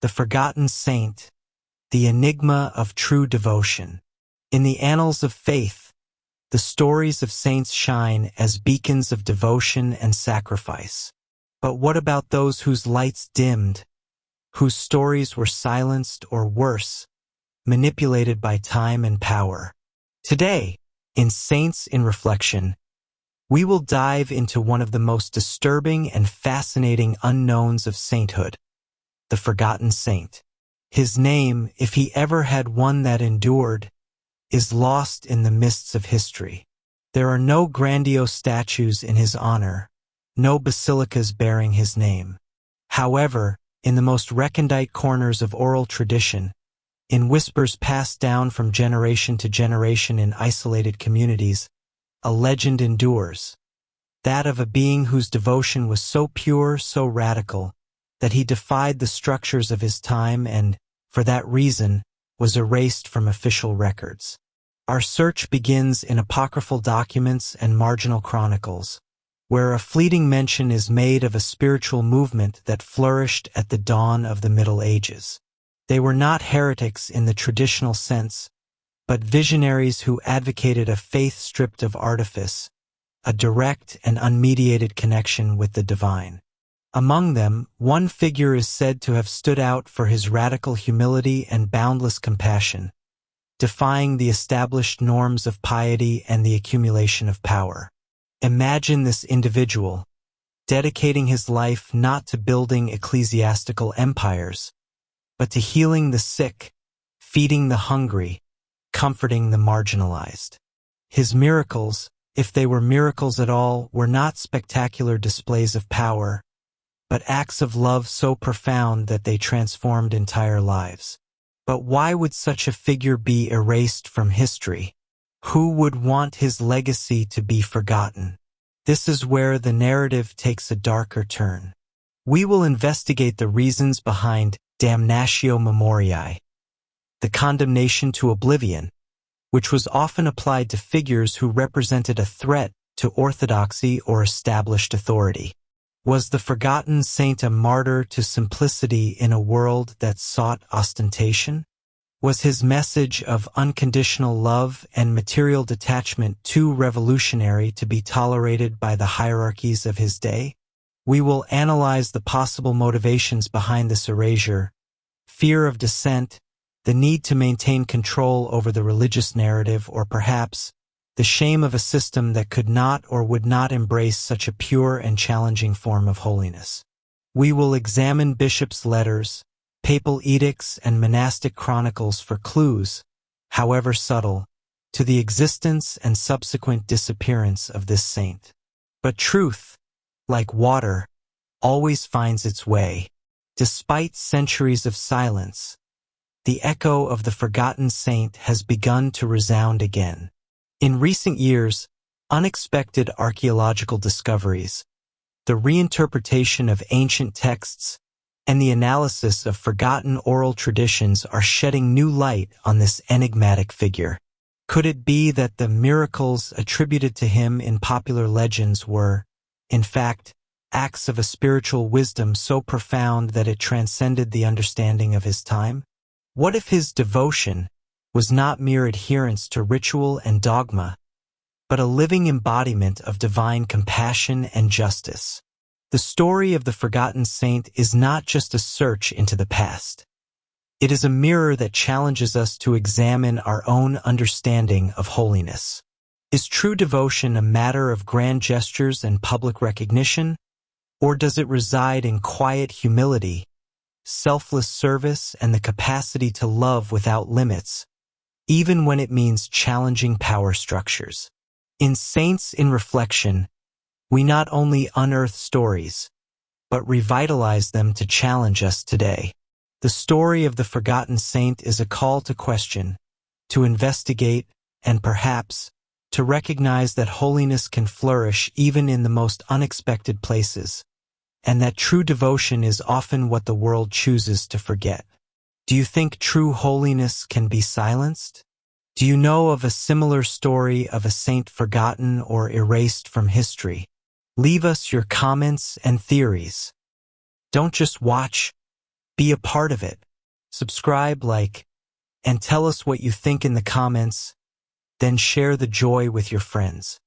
the forgotten saint, the enigma of true devotion. In the annals of faith, the stories of saints shine as beacons of devotion and sacrifice. But what about those whose lights dimmed, whose stories were silenced or worse, manipulated by time and power? Today, in Saints in Reflection, we will dive into one of the most disturbing and fascinating unknowns of sainthood, the forgotten saint. His name, if he ever had one that endured, is lost in the mists of history. There are no grandiose statues in his honor, no basilicas bearing his name. However, in the most recondite corners of oral tradition, in whispers passed down from generation to generation in isolated communities, a legend endures, that of a being whose devotion was so pure, so radical, that he defied the structures of his time and, for that reason, was erased from official records. Our search begins in apocryphal documents and marginal chronicles, where a fleeting mention is made of a spiritual movement that flourished at the dawn of the Middle Ages. They were not heretics in the traditional sense, but visionaries who advocated a faith stripped of artifice, a direct and unmediated connection with the divine. Among them, one figure is said to have stood out for his radical humility and boundless compassion, defying the established norms of piety and the accumulation of power. Imagine this individual, dedicating his life not to building ecclesiastical empires, but to healing the sick, feeding the hungry, comforting the marginalized. His miracles, if they were miracles at all, were not spectacular displays of power, but acts of love so profound that they transformed entire lives. But why would such a figure be erased from history? Who would want his legacy to be forgotten? This is where the narrative takes a darker turn. We will investigate the reasons behind damnatio memoriae, the condemnation to oblivion, which was often applied to figures who represented a threat to orthodoxy or established authority. Was the forgotten saint a martyr to simplicity in a world that sought ostentation? Was his message of unconditional love and material detachment too revolutionary to be tolerated by the hierarchies of his day? We will analyze the possible motivations behind this erasure: fear of dissent, the need to maintain control over the religious narrative, or perhaps the shame of a system that could not or would not embrace such a pure and challenging form of holiness. We will examine bishops' letters, papal edicts, and monastic chronicles for clues, however subtle, to the existence and subsequent disappearance of this saint. But truth, like water, always finds its way. Despite centuries of silence, the echo of the forgotten saint has begun to resound again. In recent years, unexpected archaeological discoveries, the reinterpretation of ancient texts, and the analysis of forgotten oral traditions are shedding new light on this enigmatic figure. Could it be that the miracles attributed to him in popular legends were, in fact, acts of a spiritual wisdom so profound that it transcended the understanding of his time? What if his devotion was not mere adherence to ritual and dogma, but a living embodiment of divine compassion and justice? The story of the forgotten saint is not just a search into the past. It is a mirror that challenges us to examine our own understanding of holiness. Is true devotion a matter of grand gestures and public recognition, or does it reside in quiet humility, selfless service, and the capacity to love without limits, even when it means challenging power structures? In Saints in Reflection, we not only unearth stories, but revitalize them to challenge us today. The story of the forgotten saint is a call to question, to investigate, and perhaps to recognize that holiness can flourish even in the most unexpected places, and that true devotion is often what the world chooses to forget. Do you think true holiness can be silenced? Do you know of a similar story of a saint forgotten or erased from history? Leave us your comments and theories. Don't just watch, Be a part of it. Subscribe, like, and tell us what you think in the comments, then share the joy with your friends.